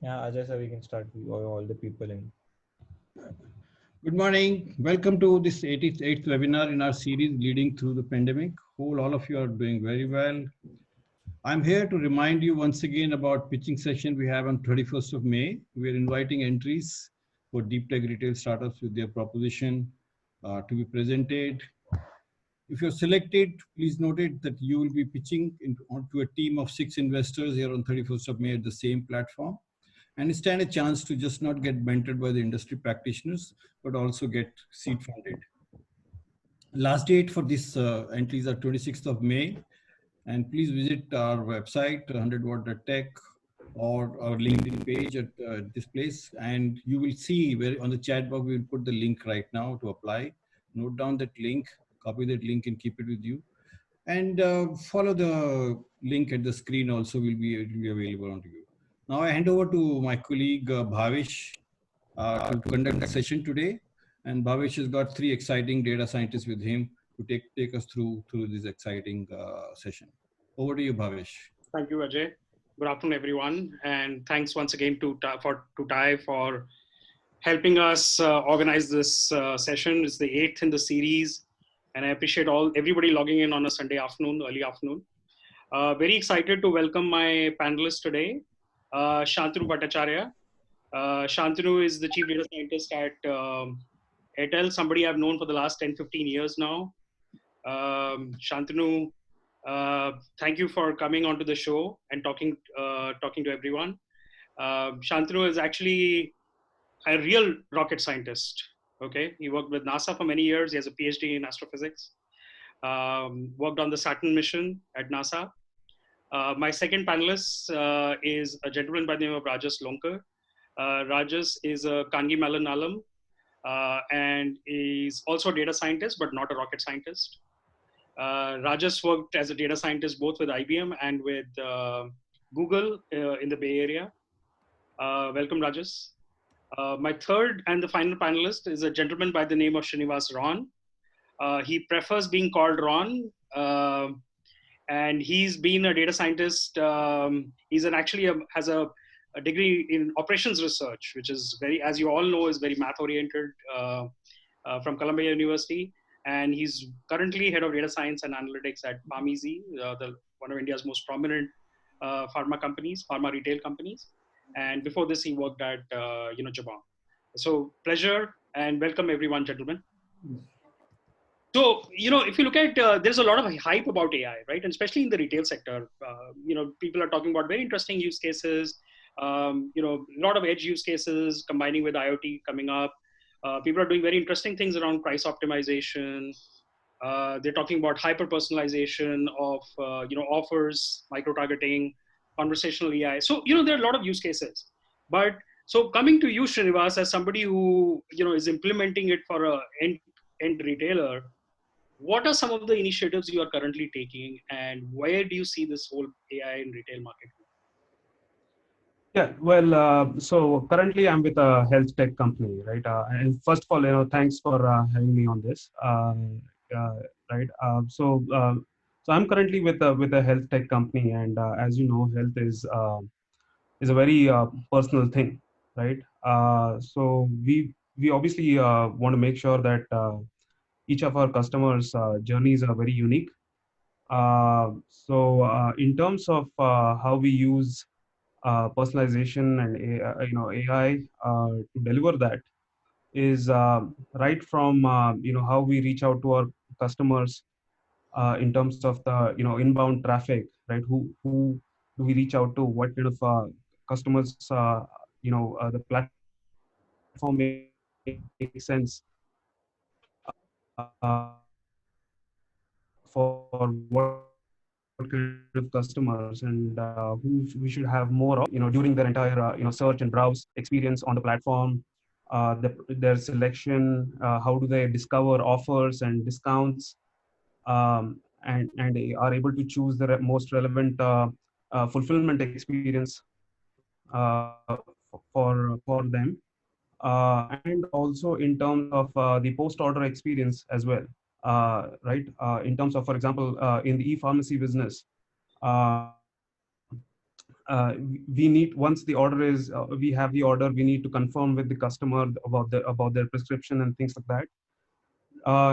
Yeah, Ajay sir, we can start with all the people in. Good morning. Welcome to this 88th webinar in our series Leading Through the Pandemic. Hope all of you are doing very well. I'm here to remind you once again about pitching session we have on 31st of May. We are inviting entries for deep tech retail startups with their proposition to be presented. If you're selected, please note it that you will be pitching onto a team of 6 investors here on 31st of May at the same platform, and stand a chance to just not get mentored by the industry practitioners, but also get seed funded. Last date for these entries are 26th of May, and please visit our website 100watt.tech or our LinkedIn page at this place, and you will see where on the chat box we will put the link right now to apply. Note down that link, copy that link, and keep it with you. And follow the link at the screen also it will be available on you. Now I hand over to my colleague Bhavesh to conduct the session today. And Bhavesh has got 3 exciting data scientists with him to take us through this exciting session. Over to you, Bhavesh. Thank you, Ajay. Good afternoon, everyone, and thanks once again to Ty for helping us organize this session. It's the 8th in the series, and I appreciate everybody logging in on a Sunday afternoon, early afternoon. Very excited to welcome my panelists today, Shantanu Bhattacharya. Shantanu is the Chief Data Scientist at Airtel, somebody I've known for the last 10-15 years now. Shantanu, thank you for coming onto the show and talking to everyone. Shantanu is actually a real rocket scientist. Okay, he worked with NASA for many years. He has a PhD in astrophysics. Worked on the Saturn mission at NASA. My second panelist is a gentleman by the name of Rajas Lonkar. Rajas is a Carnegie Mellon alum and is also a data scientist, but not a rocket scientist. Rajas worked as a data scientist both with IBM and with Google in the Bay Area. Welcome, Rajas. My third and the final panelist is a gentleman by the name of Srinivas Ron. He prefers being called Ron, and he's been a data scientist. He's has a degree in operations research, which is very, as you all know, is very math oriented from Columbia University. And he's currently head of data science and analytics at PharmEasy, one of India's most prominent pharma retail companies. And before this, he worked at Jabong. So pleasure and welcome everyone, gentlemen. So, if you look at, there's a lot of hype about AI, right? And especially in the retail sector, people are talking about very interesting use cases, a lot of edge use cases combining with IoT coming up. People are doing very interesting things around price optimization. They're talking about hyper personalization of offers, micro targeting, conversational AI. So there are a lot of use cases. But so coming to you, Srinivas, as somebody who is implementing it for a end retailer, what are some of the initiatives you are currently taking, and where do you see this whole AI in retail market? Yeah, well, so currently I'm with a health tech company, right? And first of all, thanks for having me on this, right? So I'm currently with a health tech company, and as you know, health is a very personal thing, right? So we obviously want to make sure that each of our customers' journeys are very unique. So in terms of how we use personalization and AI to deliver that is right from how we reach out to our customers in terms of the inbound traffic, right? Who do we reach out to? What kind of customers the platform makes sense for what kind of customers, and who we should have more of during their entire search and browse experience on the platform, their selection, how do they discover offers and discounts, and they are able to choose the most relevant fulfillment experience for them, and also in terms of the post-order experience as well, right? In terms of, for example, in the e-pharmacy business, we need, once the order is we have the order, we need to confirm with the customer about their prescription and things like that.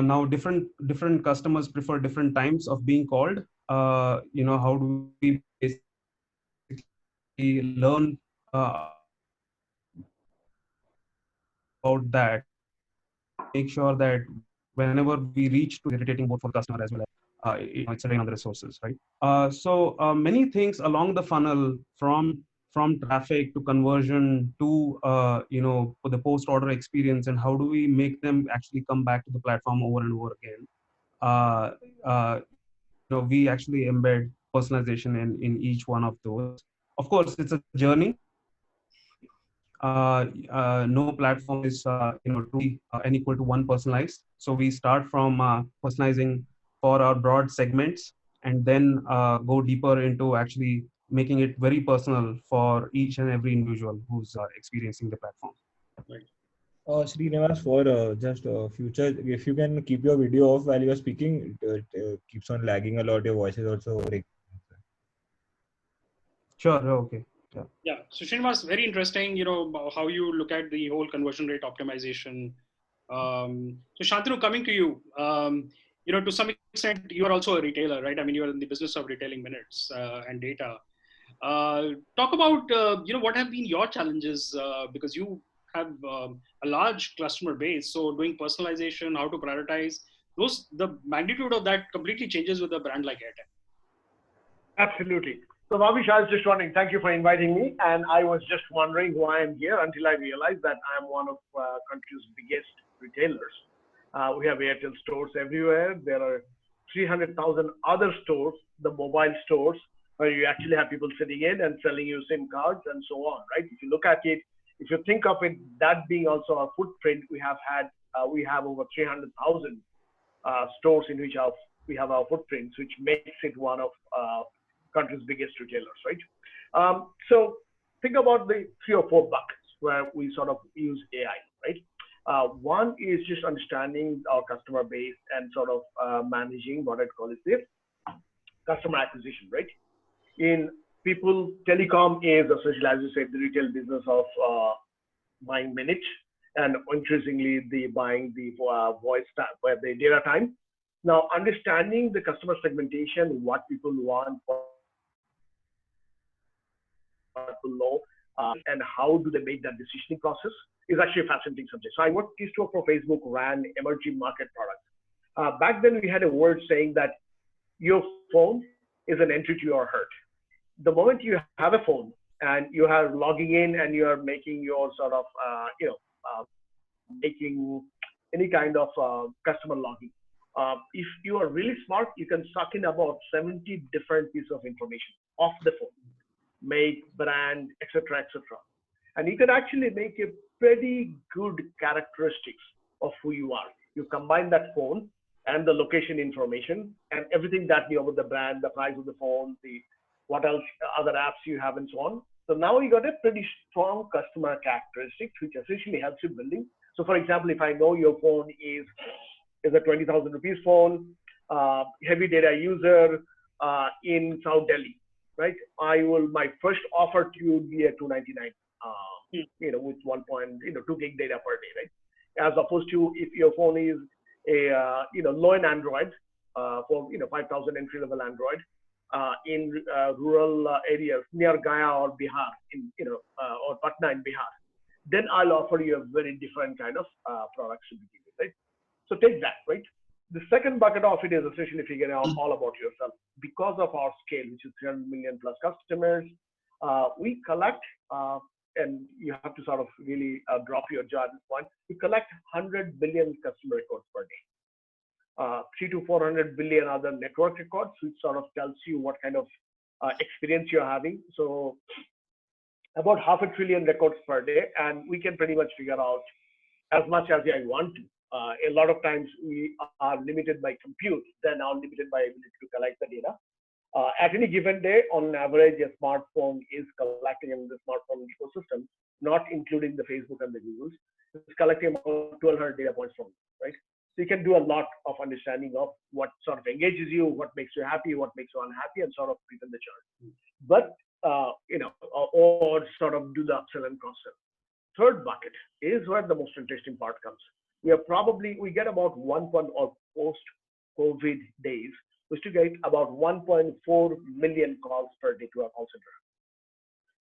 Now different customers prefer different times of being called. How do we basically learn about that, make sure that whenever we reach to irritating both for the customer as well as it's a drain on the resources, right? Many things along the funnel, from traffic to conversion to for the post order experience, and how do we make them actually come back to the platform over and over again. We actually embed personalization in each one of those. Of course, it's a journey. No platform is truly unequal to one personalized. So we start from personalizing for our broad segments, and then go deeper into actually making it very personal for each and every individual who's experiencing the platform. Right. Srinivas, for just future, if you can keep your video off while you are speaking, it keeps on lagging a lot. Your voice is also breaking. Sure. Okay. Yeah. So Srinivas, very interesting, how you look at the whole conversion rate optimization. So Shantanu, coming to you, to some extent, you are also a retailer, right? I mean, you are in the business of retailing minutes and data. Talk about, what have been your challenges, because you have a large customer base. So doing personalization, how to prioritize the magnitude of that completely changes with a brand like Airtel. Absolutely. So Bhavish, I was just wondering, thank you for inviting me. And I was just wondering why I'm here until I realized that I'm one of country's biggest retailers. We have Airtel stores everywhere. There are 300,000 other stores, the mobile stores, where you actually have people sitting in and selling you SIM cards and so on, right? If you look at it, if you think of it, that being also our footprint, we have over 300,000 stores in which we have our footprints, which makes it one of country's biggest retailers, right? So think about the 3 or 4 buckets where we sort of use AI, right? One is just understanding our customer base and sort of managing what I'd call is this customer acquisition, right? In people, telecom is, especially as you said, the retail business of buying minutes and increasingly the buying the voice time, where the data time. Now, understanding the customer segmentation, what people want, what people know, and how do they make that decisioning process is actually a fascinating subject. So I used to work for Facebook, ran emerging market products. Back then, we had a word saying that your phone is an entry to your heart. The moment you have a phone and you are logging in and you are making your sort of, making any kind of customer login, if you are really smart, you can suck in about 70 different pieces of information off the phone, make, brand, etc., etc. And you can actually make a pretty good characteristics of who you are. You combine that phone and the location information and everything that you know about the brand, the price of the phone, the what else, other apps you have, and so on. So now you got a pretty strong customer characteristics, which essentially helps you building. So for example, if I know your phone is a 20,000 rupees phone, heavy data user in South Delhi, right? My first offer to you would be a 299, with 2 gig data per day, right? As opposed to if your phone is a low-end Android for 5,000 entry-level Android in rural areas near Gaya or Bihar, or Patna in Bihar, then I'll offer you a very different kind of products to begin with, right? So take that, right? The second bucket of it is essentially figuring out all about yourself. Because of our scale, which is 300 million plus customers, we collect, and you have to sort of really drop your jaw at this point, we collect 100 billion customer records per day. 300 to 400 billion other network records, which sort of tells you what kind of experience you're having. So about 500 billion records per day, and we can pretty much figure out as much as I want to. A lot of times we are limited by compute, then are limited by ability to collect the data. At any given day, on average, a smartphone is collecting in the smartphone ecosystem, not including the Facebook and the Googles, it's collecting about 1,200 data points from you, right? So you can do a lot of understanding of what sort of engages you, what makes you happy, what makes you unhappy, and sort of prevent the churn. But or sort of do the upsell and cross-sell. Third bucket is where the most interesting part comes. We get about or post-COVID days, we still get about 1.4 million calls per day to our call center.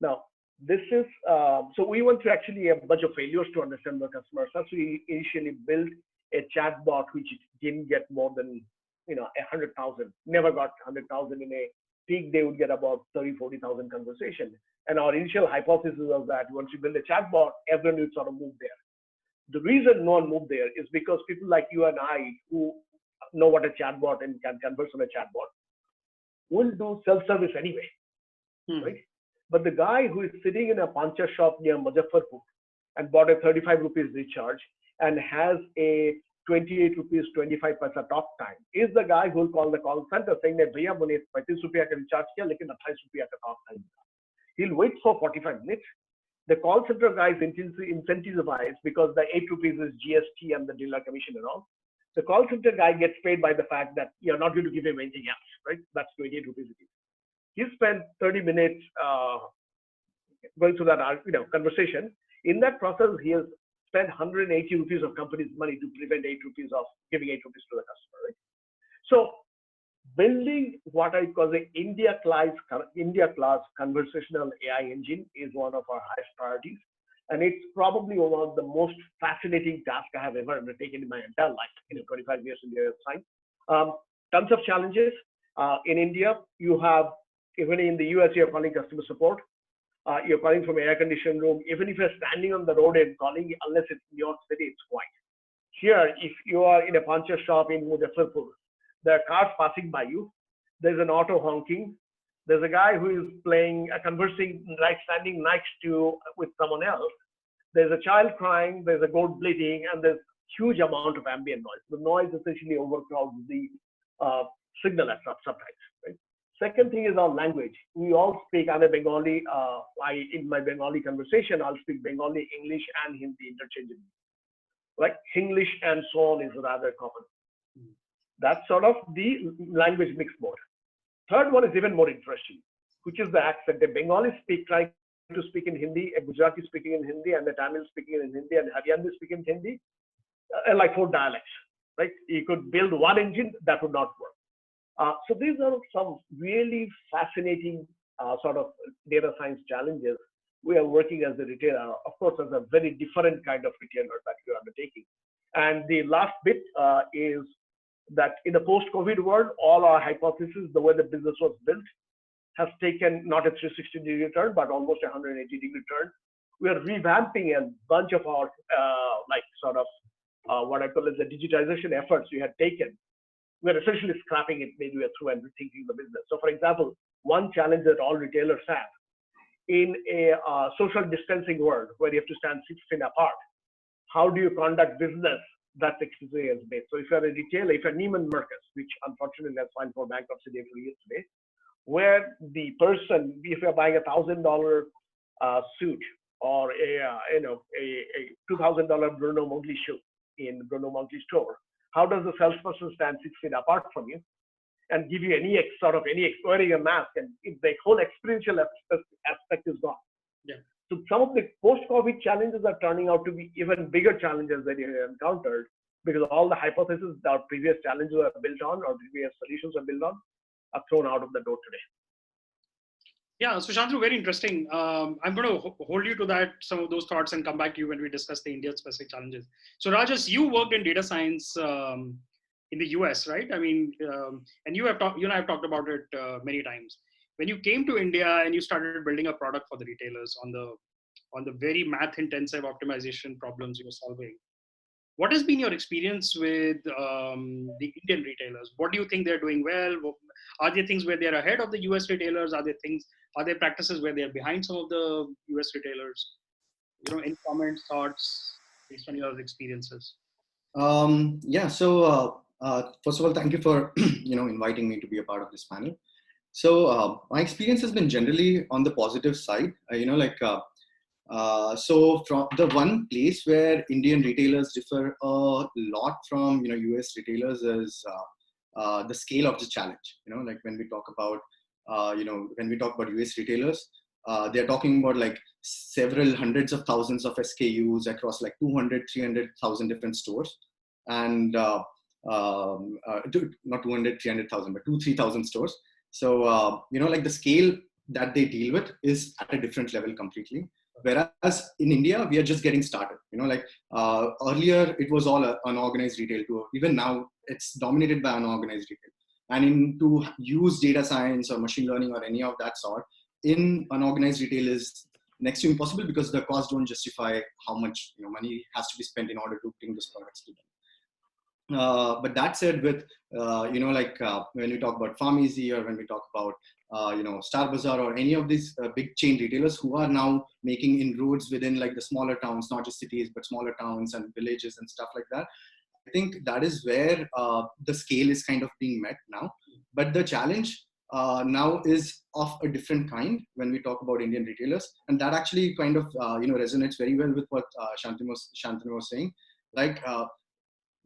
Now, this is, so we went through actually a bunch of failures to understand the customer. So we initially built a chatbot which didn't get more than 100,000, never got 100,000 in a peak. They would get about 30,000-40,000 conversations. And our initial hypothesis was that once you build a chatbot, everyone would sort of move there. The reason no one moved there is because people like you and I who know what a chatbot and can converse on a chatbot will do self-service anyway, right? But the guy who is sitting in a pancha shop near Muzaffarpur and bought a 35 rupees recharge and has a 28 rupees 25 paisa talk time is the guy who will call the call center saying that भैया मैंने 35 रुपया का recharge किया लेकिन 28 रुपया का talk time. He'll wait for 45 minutes. The call center guy is incentivized because the 8 rupees is GST and the dealer commission and all. The call center guy gets paid by the fact that you're not going to give him anything else, right? That's 28 rupees. He spent 30 minutes going through that conversation. In that process, he has spent 180 rupees of company's money to prevent 8 rupees of giving 8 rupees to the customer, right? So building what I call the India class conversational AI engine is one of our highest priorities. And it's probably one of the most fascinating tasks I have ever undertaken in my entire life, 25 years in the science. Tons of challenges. In India, you have, even in the US, you're calling customer support. You're calling from an air-conditioned room. Even if you're standing on the road and calling, unless it's New York City, it's quiet. Here, if you are in a pancha shop in Muzaffarpur, there are cars passing by you. There's an auto honking. There's a guy who is conversing, standing next to you with someone else. There's a child crying. There's a goat bleating, and there's huge amount of ambient noise. The noise essentially overcrowds the signal at sometimes. Right? Second thing is our language. We all speak. I'm a Bengali. In my Bengali conversation, I'll speak Bengali, English, and Hindi interchangeably. Like English and so on is rather common. That's sort of the language mix mode. Third one is even more interesting, which is the accent. The Bengali trying to speak in Hindi, a Gujarati speaking in Hindi, and the Tamil speaking in Hindi, and Haryanvi speaking in Hindi, like 4 dialects, right? You could build one engine that would not work. So these are some really fascinating sort of data science challenges we are working as a retailer, of course, as a very different kind of retailer that we are undertaking. And the last bit is that in the post-COVID world, all our hypotheses, the way the business was built, has taken not a 360-degree turn, but almost a 180-degree turn. We are revamping a bunch of our what I call as the digitization efforts we had taken. We're essentially scrapping it midway through and rethinking the business. So, for example, one challenge that all retailers have in a social distancing world where you have to stand 6 feet apart, how do you conduct business that's experience based? So if you're a retailer, if you're Neiman Marcus, which unfortunately has filed for bankruptcy day 3 years today, where the person, if you're buying $1,000 suit or a $2,000 Bruno Mogli shoe in Bruno Mogli store, how does the salesperson stand 6 feet apart from you and give you any wearing a mask, and the whole experiential aspect is gone. Yeah. So some of the post-COVID challenges are turning out to be even bigger challenges that you have encountered because all the hypotheses that our previous challenges are built on or previous solutions are built on are thrown out of the door today. Yeah, so Shantanu, very interesting. I'm going to hold you to that, some of those thoughts, and come back to you when we discuss the India-specific challenges. So Rajas, you worked in data science in the US, right? I mean, and you and I have talked about it many times. When you came to India and you started building a product for the retailers on the very math-intensive optimization problems you were solving, what has been your experience with the Indian retailers? What do you think they're doing well? Are there things where they're ahead of the US retailers? Are there practices where they're behind some of the US retailers? Any comments, thoughts based on your experiences? Yeah. So first of all, thank you for inviting me to be a part of this panel. So my experience has been generally on the positive side. So from the one place where Indian retailers differ a lot from US retailers is the scale of the challenge. Like when we talk about when we talk about US retailers, they're talking about like several hundreds of thousands of SKUs across like 200, 300,000 different stores. And not 200, 300,000, but 3,000 stores. So, like the scale that they deal with is at a different level completely. Whereas in India, we are just getting started. Earlier it was all unorganized retail too. Even now, it's dominated by unorganized retail. And to use data science or machine learning or any of that sort in unorganized retail is next to impossible, because the costs don't justify how much money has to be spent in order to bring those products to them. But that said, with when we talk about Pharmacy, or when we talk about Star Bazaar or any of these big chain retailers who are now making inroads within like the smaller towns, not just cities, but smaller towns and villages and stuff like that. I think that is where the scale is kind of being met now. But the challenge now is of a different kind when we talk about Indian retailers. And that actually kind of resonates very well with what Shantanu was saying. Like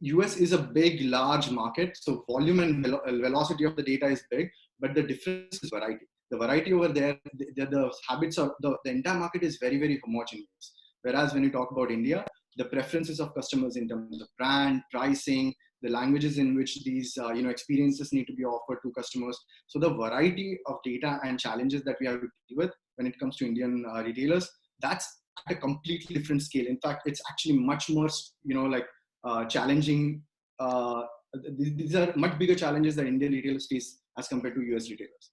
US is a big, large market. So volume and velocity of the data is big, but the difference is variety. The variety over there, the habits of the entire market is very, very homogeneous. Whereas when you talk about India, the preferences of customers in terms of brand, pricing, the languages in which these experiences need to be offered to customers. So the variety of data and challenges that we have to deal with when it comes to Indian retailers, that's at a completely different scale. In fact, it's actually much more, challenging. These are much bigger challenges that Indian retailers face as compared to US retailers.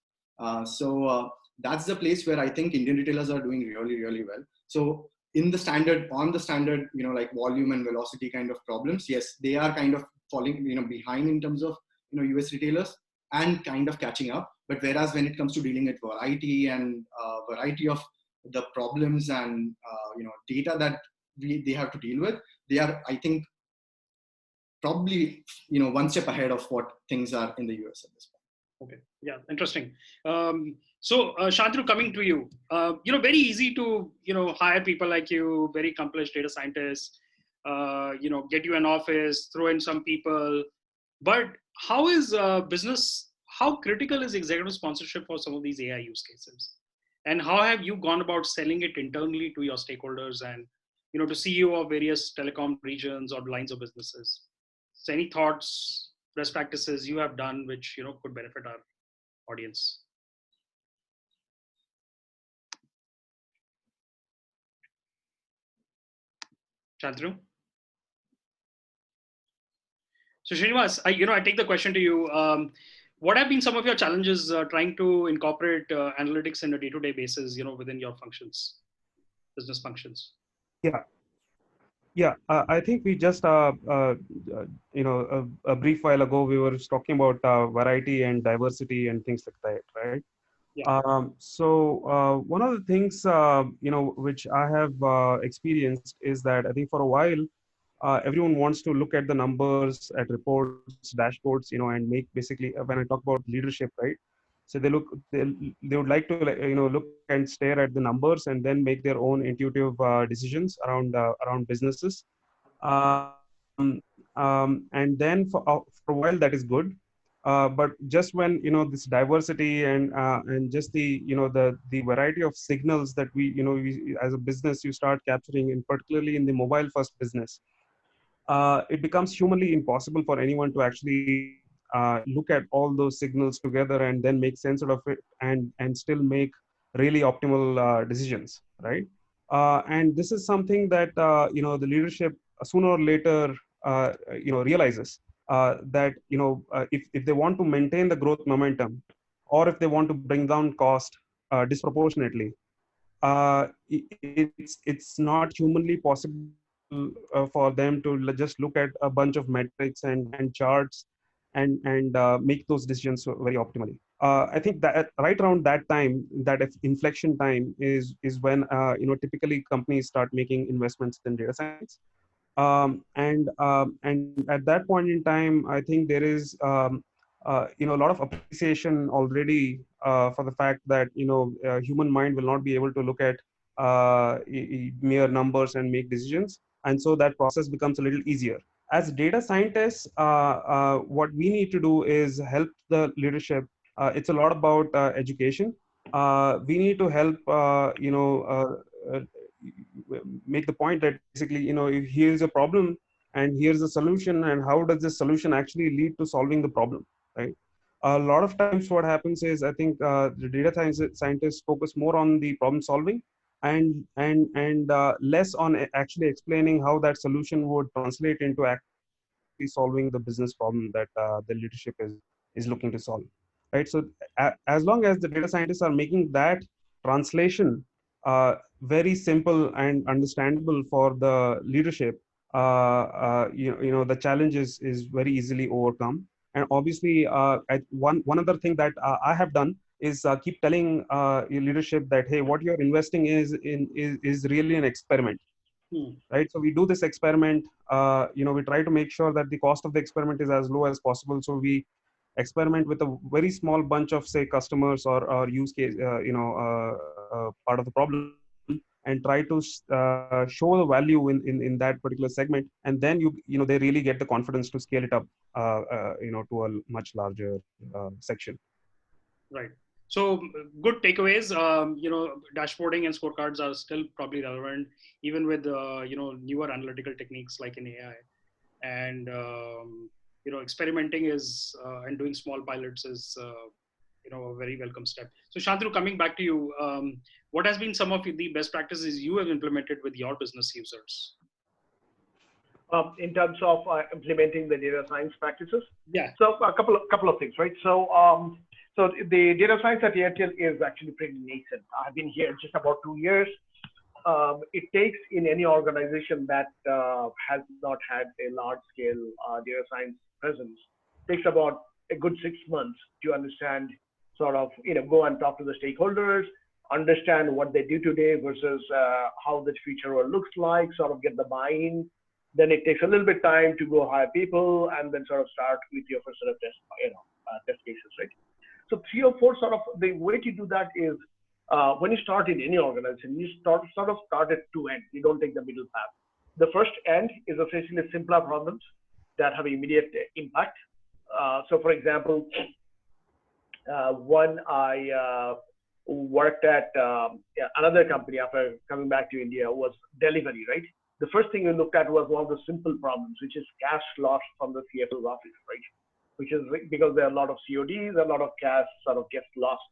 So that's the place where I think Indian retailers are doing really, really well. So on the standard, like volume and velocity kind of problems, yes, they are kind of falling, behind in terms of, US retailers and kind of catching up. But whereas when it comes to dealing with variety and variety of the problems and, data that they have to deal with, they are, I think, probably, one step ahead of what things are in the US at this point. Okay. Yeah. Interesting. So Shantanu, coming to you, very easy to, hire people like you, very accomplished data scientists, get you an office, throw in some people, but how is how critical is executive sponsorship for some of these AI use cases? And how have you gone about selling it internally to your stakeholders and, to CEO of various telecom regions or lines of businesses? So any thoughts, best practices you have done, which, could benefit our audience? Shantanu? So Srinivas, I take the question to you. What have been some of your challenges trying to incorporate analytics in a day-to-day basis, within your functions, business functions? Yeah, I think we just, a brief while ago, we were talking about variety and diversity and things like that, right? Yeah. So one of the things, which I have experienced is that I think for a while, everyone wants to look at the numbers, at reports, dashboards, and make basically, when I talk about leadership, right? So they would like to, look and stare at the numbers and then make their own intuitive decisions around businesses. And then for a while that is good. But just when this diversity and just the the variety of signals that we as a business you start capturing, in particularly in the mobile first business, it becomes humanly impossible for anyone to actually look at all those signals together and then make sense out of it and still make really optimal decisions, right? And this is something that the leadership sooner or later realizes that if they want to maintain the growth momentum, or if they want to bring down cost disproportionately, it's not humanly possible for them to just look at a bunch of metrics and charts and make those decisions very optimally. I think that right around that time, that inflection time is when typically companies start making investments in data science. And at that point in time, I think there is a lot of appreciation already for the fact that human mind will not be able to look at mere numbers and make decisions, and so that process becomes a little easier. As data scientists, what we need to do is help the leadership it's a lot about education. We need to help, make the point that basically, if here's a problem and here's a solution, and how does this solution actually lead to solving the problem, right? A lot of times what happens is, I think the data scientists focus more on the problem solving and less on actually explaining how that solution would translate into actually solving the business problem that the leadership is looking to solve, right? So as long as the data scientists are making that translation very simple and understandable for the leadership, the challenge is very easily overcome. And obviously, one other thing that I have done is keep telling your leadership that, hey, what you're investing is really an experiment, Hmm. right? So we do this experiment. We try to make sure that the cost of the experiment is as low as possible. So we experiment with a very small bunch of, say, customers or use case, part of the problem, and try to show the value in that particular segment, and then they really get the confidence to scale it up, to a much larger section. Right. So good takeaways. Dashboarding and scorecards are still probably relevant, even with newer analytical techniques like in AI. And experimenting is and doing small pilots is a very welcome step. So Shantanu, coming back to you, what has been some of the best practices you have implemented with your business users? In terms of implementing the data science practices. Yeah. So a couple of things, right? So so the data science at Airtel is actually pretty nascent. I've been here just about 2 years. It takes in any organization that has not had a large scale data science presence, takes about a good 6 months to understand, sort of, go and talk to the stakeholders, understand what they do today versus how the future looks like, sort of get the buy-in. Then it takes a little bit time to go hire people and then sort of start with your first set of test cases, right? So 3 or 4 sort of, the way to do that is when you start in any organization, you start at 2 ends. You don't take the middle path. The first end is essentially simpler problems that have immediate impact. So for example, when I worked at another company after coming back to India was delivery, right? The first thing we looked at was one of the simple problems, which is cash lost from the CFO's office, right? Which is because there are a lot of CODs, a lot of cash sort of gets lost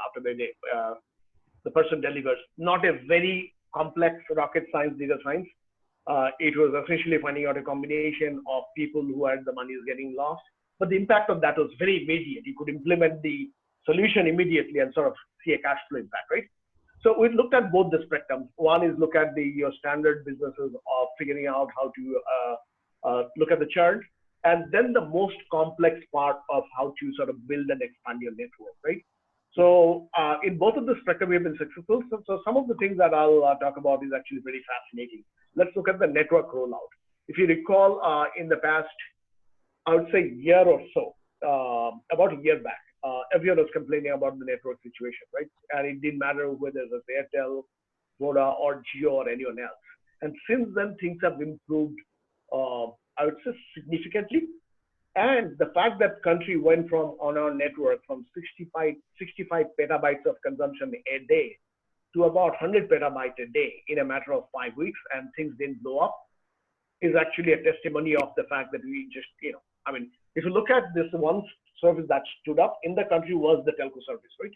after the person delivers. Not a very complex rocket science data science. It was essentially finding out a combination of people who had the money is getting lost. But the impact of that was very immediate. You could implement the solution immediately and sort of see a cash flow impact, right? So we looked at both the spectrums. One is look at your standard businesses of figuring out how to look at the churn, and then the most complex part of how to sort of build and expand your network, right? So in both of the spectrum, we have been successful. So some of the things that I'll talk about is actually very fascinating. Let's look at the network rollout. If you recall, in the past, I would say year or so, about a year back, everyone was complaining about the network situation, right? And it didn't matter whether it was Airtel, Voda, or Jio, or anyone else. And since then, things have improved, I would say, significantly. And the fact that country went from, on our network, from 65 petabytes of consumption a day to about 100 petabytes a day in a matter of 5 weeks, and things didn't blow up, is actually a testimony of the fact that we just, I mean, if you look at this one service that stood up in the country was the telco service, right?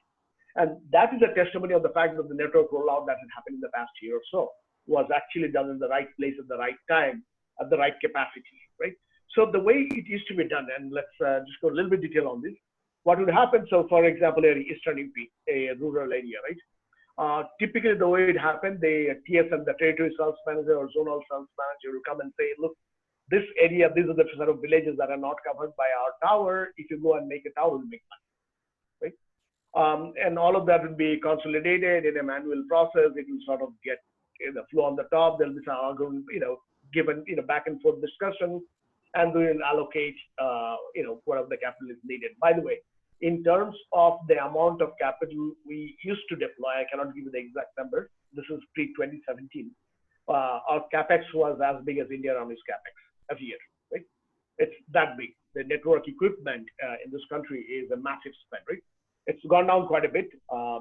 And that is a testimony of the fact that the network rollout that had happened in the past year or so was actually done in the right place at the right time, at the right capacity, right? So the way it used to be done, and let's just go a little bit detail on this. What would happen? So for example, Eastern UP, a rural area, right? Typically the way it happened, the TSM, the territory sales manager or zonal sales manager will come and say, look, this area, these are the sort of villages that are not covered by our tower. If you go and make a tower, we'll make money, right? And all of that will be consolidated in a manual process. It will sort of get the flow on the top. There'll be some, given, back and forth discussion, and we will allocate, whatever the capital is needed. By the way, in terms of the amount of capital we used to deploy, I cannot give you the exact number. This is pre-2017. Our capex was as big as India Army's capex every year, right? It's that big. The network equipment in this country is a massive spend, right? It's gone down quite a bit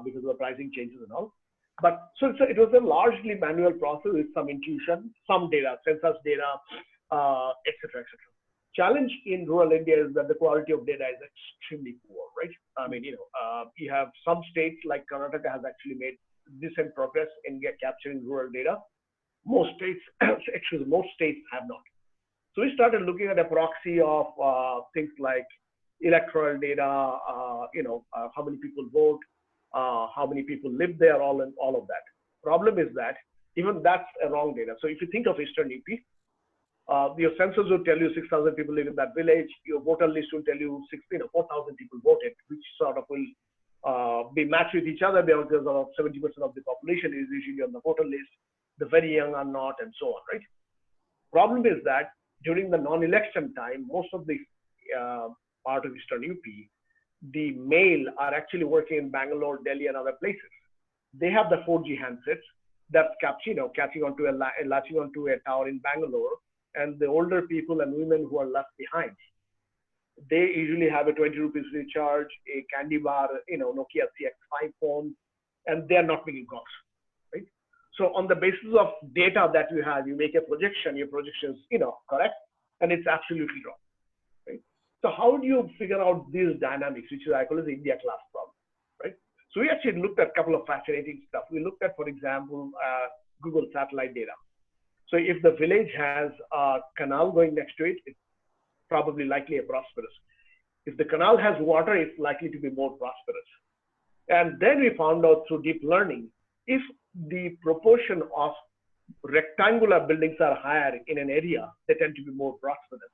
because of the pricing changes and all. But so it was a largely manual process with some intuition, some data, census data, etc., etc. Challenge in rural India is that the quality of data is extremely poor, right? I mean, you have some states like Karnataka has actually made decent progress in capturing rural data. Most states, most states have not. So we started looking at a proxy of things like electoral data, how many people vote, how many people live there, all of that. Problem is that even that's a wrong data. So if you think of Eastern UP, your census will tell you 6,000 people live in that village. Your voter list will tell you 4,000 people voted, which sort of will be matched with each other because about 70% of the population is usually on the voter list. The very young are not, and so on, right? Problem is that during the non-election time, most of the part of Eastern UP, the male are actually working in Bangalore, Delhi, and other places. They have the 4G handsets that's latching onto a tower in Bangalore, and the older people and women who are left behind, they usually have a 20 rupees recharge, a candy bar, Nokia CX5 phone, and they are not making calls, right? So on the basis of data that you have, you make a projection. Your projection is, correct, and it's absolutely wrong, right? So how do you figure out these dynamics, which I call as the India class problem, right? So we actually looked at a couple of fascinating stuff. We looked at, for example, Google satellite data. So if the village has a canal going next to it, it's probably likely a prosperous. If the canal has water, it's likely to be more prosperous. And then we found out through deep learning, if the proportion of rectangular buildings are higher in an area, they tend to be more prosperous.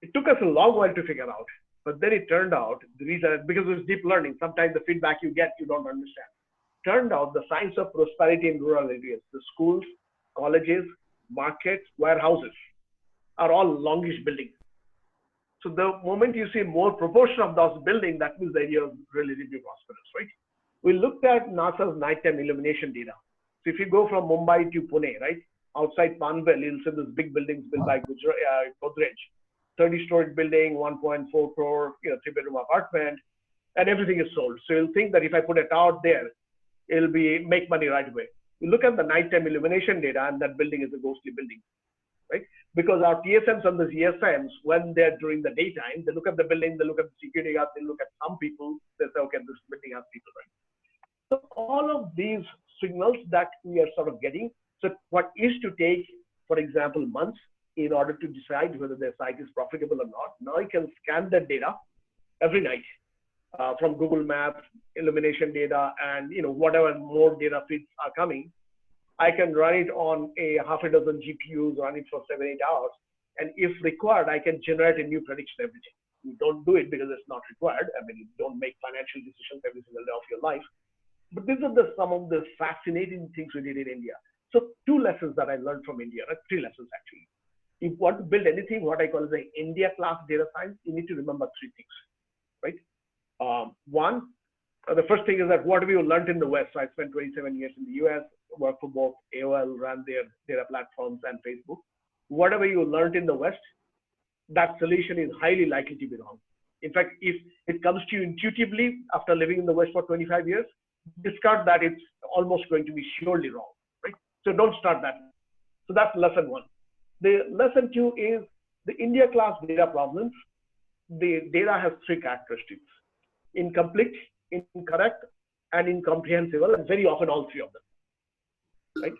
It took us a long while to figure out, but then it turned out the reason, because it's deep learning, sometimes the feedback you get, you don't understand. Turned out the signs of prosperity in rural areas, the schools, colleges, markets, warehouses are all longish buildings. So the moment you see more proportion of those buildings, that means the area is relatively prosperous, right? We looked at NASA's nighttime illumination data. So if you go from Mumbai to Pune, right, outside Panvel, you'll see these big buildings built by Godrej, 30-story building, 1.4 crore, 3-bedroom apartment, and everything is sold. So you'll think that if I put a tower there, it'll make money right away. You look at the nighttime illumination data, and that building is a ghostly building, right? Because our TSMs and the CSMs, when they're during the daytime, they look at the building, they look at the security guards, they look at some people, they say, okay, this building has people, right? So all of these signals that we are sort of getting, so what used to take, for example, months in order to decide whether their site is profitable or not, now you can scan that data every night from Google Maps, illumination data, and whatever more data feeds are coming. I can run it on a half a dozen GPUs, run it for 7-8 hours, and if required, I can generate a new prediction every day. You don't do it because it's not required. I mean, you don't make financial decisions every single day of your life. But these are some of the fascinating things we did in India. So 2 lessons that I learned from India, right? 3 lessons actually. If you want to build anything, what I call as the India class data science, you need to remember 3 things, right? One, the first thing is that what have you learned in the West? So I spent 27 years in the US, worked for both AOL, ran their data platforms, and Facebook. Whatever you learned in the West, that solution is highly likely to be wrong. In fact, if it comes to you intuitively after living in the West for 25 years, discard that it's almost going to be surely wrong, right? So don't start that. So that's lesson 1. The lesson 2 is the India class data problems. The data has 3 characteristics: incomplete, incorrect, and incomprehensible, and very often all 3 of them, right?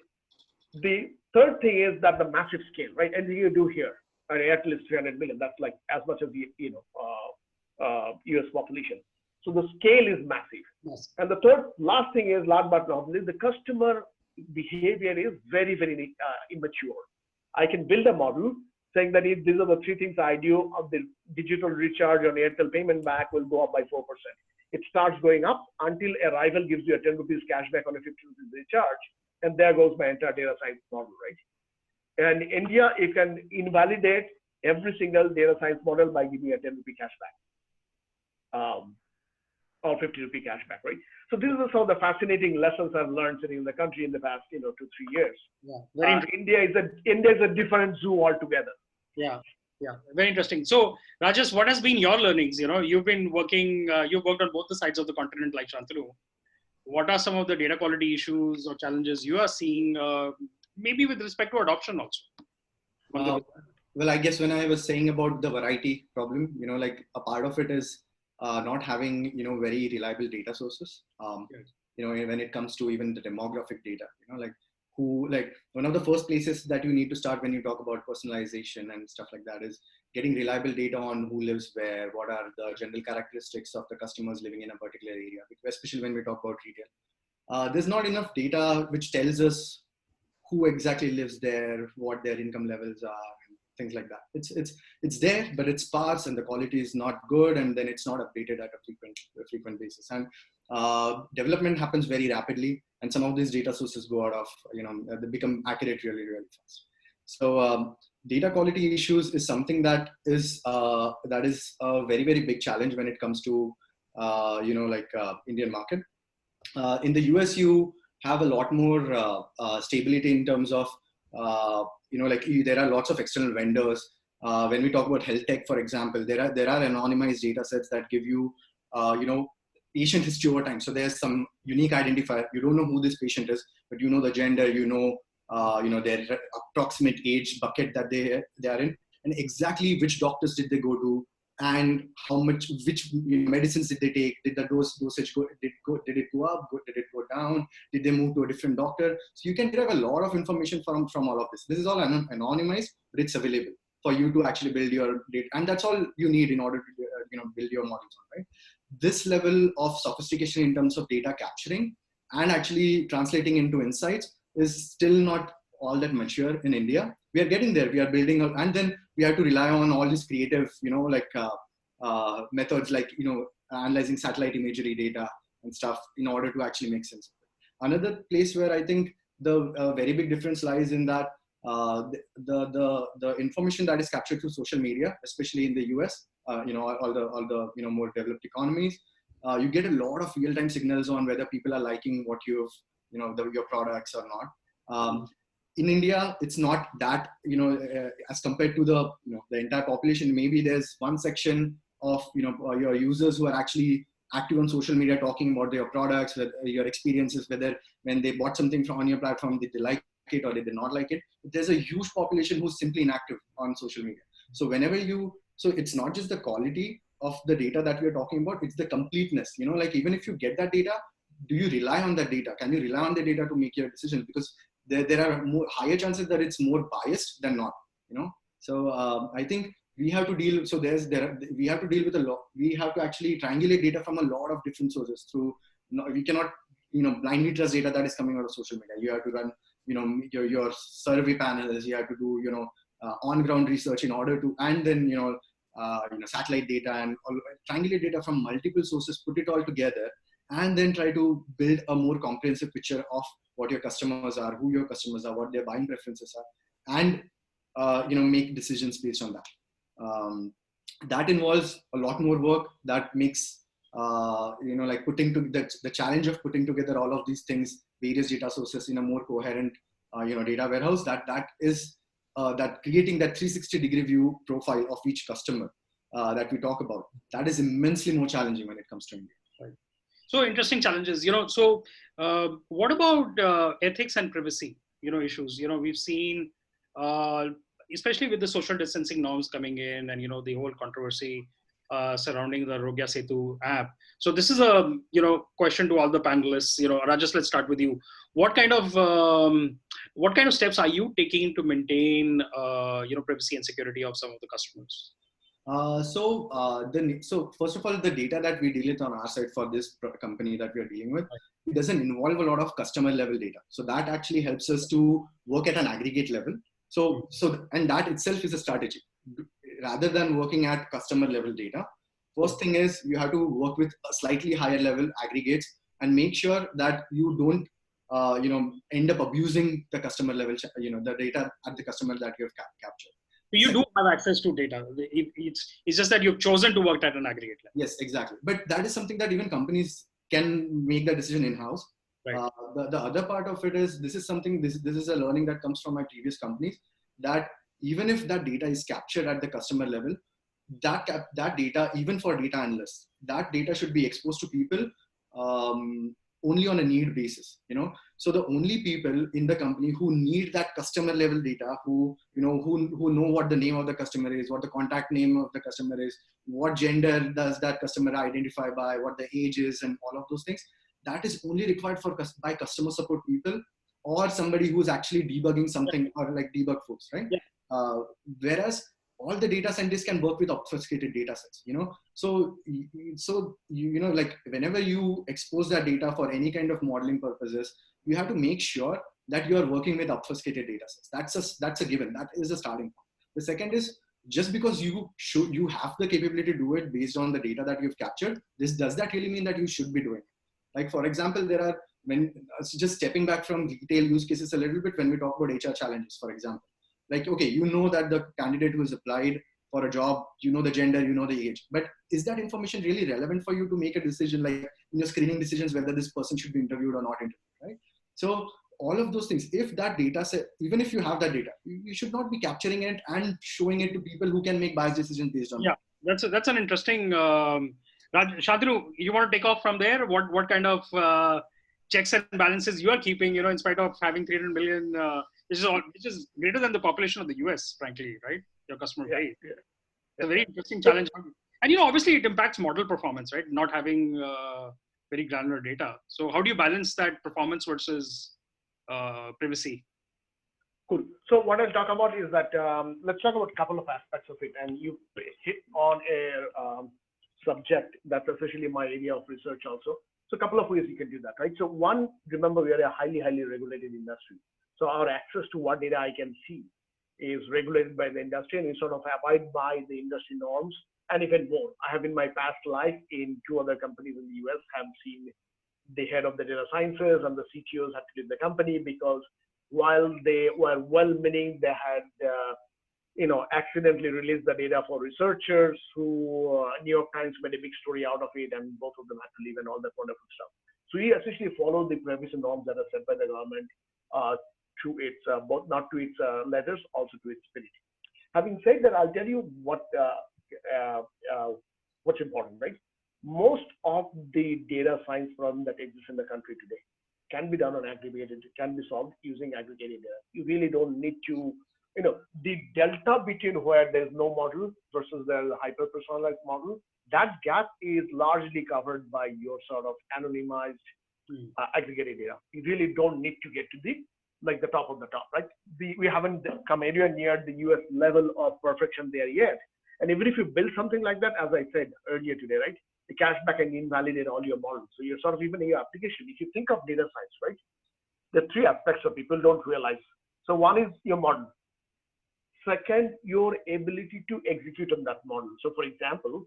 The third thing is that the massive scale, right? Anything you do here, an Airtel is 300 million. That's like as much as the US population. So the scale is massive. Yes. And the last thing is, last but not least, the customer behavior is very, very immature. I can build a model saying that if these are the 3 things I do, of the digital recharge on Airtel payment back will go up by 4%. It starts going up until a rival gives you a 10 rupees cashback on a 50 rupees recharge, and there goes my entire data science model, right? And in India, you can invalidate every single data science model by giving a 10 rupee cashback or 50 rupee cashback, right? So these are some of the fascinating lessons I've learned sitting in the country in the past, 2-3 years. Yeah, very India is a different zoo altogether. Yeah. Yeah, very interesting. So, Rajesh, what has been your learnings? You've been working, you've worked on both the sides of the continent like Shantanu. What are some of the data quality issues or challenges you are seeing, maybe with respect to adoption also? Uh, well, I guess when I was saying about the variety problem, like a part of it is not having, very reliable data sources. Yes. When it comes to even the demographic data, like one of the first places that you need to start when you talk about personalization and stuff like that is getting reliable data on who lives where, what are the general characteristics of the customers living in a particular area, especially when we talk about retail. There's not enough data which tells us who exactly lives there, what their income levels are, and things like that. It's there, but it's sparse and the quality is not good, and then it's not updated at a frequent basis. And development happens very rapidly, and some of these data sources go out of, they become accurate really, really fast. So data quality issues is something that is a very, very big challenge when it comes to Indian market. In the US, you have a lot more stability in terms of there are lots of external vendors. When we talk about health tech, for example, there are anonymized data sets that give you patient history over time. So there's some unique identifier. You don't know who this patient is, but you know the gender, their approximate age bucket that they are in, and exactly which doctors did they go to, and which medicines did they take? Did the dosage did it go up? Did it go down? Did they move to a different doctor? So you can derive a lot of information from all of this. This is all anonymized, but it's available for you to actually build your data, and that's all you need in order to build your models on, right? This level of sophistication in terms of data capturing and actually translating into insights is still not all that mature in India. We are getting there. We are building, and then we have to rely on all these creative, methods like analyzing satellite imagery data and stuff in order to actually make sense of it. Another place where I think the very big difference lies in that the information that is captured through social media, especially in the US, all the more developed economies, you get a lot of real-time signals on whether people are liking what your products or not. In India, it's not that, as compared to the entire population. Maybe there's one section of your users who are actually active on social media talking about their products, your experiences, whether when they bought something on your platform, did they like it or did they not like it. But there's a huge population who's simply inactive on social media. So so it's not just the quality of the data that we're talking about, it's the completeness. Even if you get that data, do you rely on that data? Can you rely on the data to make your decisions? Because there are higher chances that it's more biased than not. So I think we have to deal. So we have to deal with a lot. We have to actually triangulate data from a lot of different sources. We cannot blindly trust data that is coming out of social media. You have to run your survey panels. You have to do on ground research in order to, and then satellite data and triangulate data from multiple sources, put it all together, and then try to build a more comprehensive picture of what your customers are, who your customers are, what their buying preferences are, and make decisions based on that. That involves a lot more work. That makes putting to the challenge of putting together all of these things, various data sources in a more coherent data warehouse. That is creating that 360-degree view profile of each customer that we talk about. That is immensely more challenging when it comes to India. Right. So interesting challenges. So what about ethics and privacy? Issues. We've seen, especially with the social distancing norms coming in, and the whole controversy surrounding the Arogya Setu app. So this is a question to all the panelists. Rajesh, let's start with you. What kind of steps are you taking to maintain privacy and security of some of the customers? So first of all, the data that we deal with on our side for this company that we are dealing with, it doesn't involve a lot of customer level data. So that actually helps us to work at an aggregate level. So and that itself is a strategy. Rather than working at customer level data, first thing is you have to work with a slightly higher level aggregates and make sure that you don't end up abusing the customer level, the data at the customer that you have captured. You do have access to data. It's just that you've chosen to work at an aggregate level. Yes, exactly. But that is something that even companies can make that decision in-house. Right. The other part of it is, this is a learning that comes from my previous companies, that even if that data is captured at the customer level, that data, even for data analysts, that data should be exposed to people only on a need basis, So the only people in the company who need that customer level data, who know what the name of the customer is, what the contact name of the customer is, what gender does that customer identify by, what the age is, and all of those things, that is only required by customer support people or somebody who's actually debugging something, or like debug folks, right? Whereas all the data scientists can work with obfuscated data sets, So like whenever you expose that data for any kind of modeling purposes, you have to make sure that you are working with obfuscated data sets. That's a given. That is the starting point. The second is, just because you have the capability to do it based on the data that you've captured, does that really mean that you should be doing it? Like, for example, just stepping back from retail use cases a little bit, when we talk about HR challenges, for example, like, okay, that the candidate who has applied for a job, the gender, the age, but is that information really relevant for you to make a decision, like in your screening decisions, whether this person should be interviewed or not interviewed, right? So all of those things, if that data set, even if you have that data, you should not be capturing it and showing it to people who can make biased decisions based on that. That's an interesting, Shantanu, you want to take off from there? What kind of checks and balances you are keeping, in spite of having 300 million, which is greater than the population of the US, frankly, right? Your customer base. It's a very interesting challenge. And, obviously it impacts model performance, right? Not having very granular data. So how do you balance that performance versus privacy? Cool. So what I'll talk about is that, let's talk about a couple of aspects of it. And you hit on a subject that's essentially my area of research also. So a couple of ways you can do that, right? So one, remember, we are a highly, highly regulated industry. So our access to what data I can see is regulated by the industry, and we sort of abide by the industry norms and even more. I have, in my past life in 2 other companies in the US, have seen the head of the data sciences and the CTOs had to leave the company because while they were well-meaning, they had accidentally released the data for researchers who New York Times made a big story out of it, and both of them had to leave and all that wonderful stuff. So we essentially follow the privacy norms that are set by the government to its not to its letters, also to its spirit. Having said that, I'll tell you what's important, right? Most of the data science problem that exists in the country today can be done on aggregated, can be solved using aggregated data. You really don't need to, the delta between where there's no model versus there's a hyper-personalized model, that gap is largely covered by your sort of anonymized aggregated data. You really don't need to get to the top of the top, right? We haven't come anywhere near the US level of perfection there yet. And even if you build something like that, as I said earlier today, right, the cashback can invalidate all your models. So you're sort of, even in your application, if you think of data science, right, there are 3 aspects that people don't realize. So one is your model. Second, your ability to execute on that model. So for example,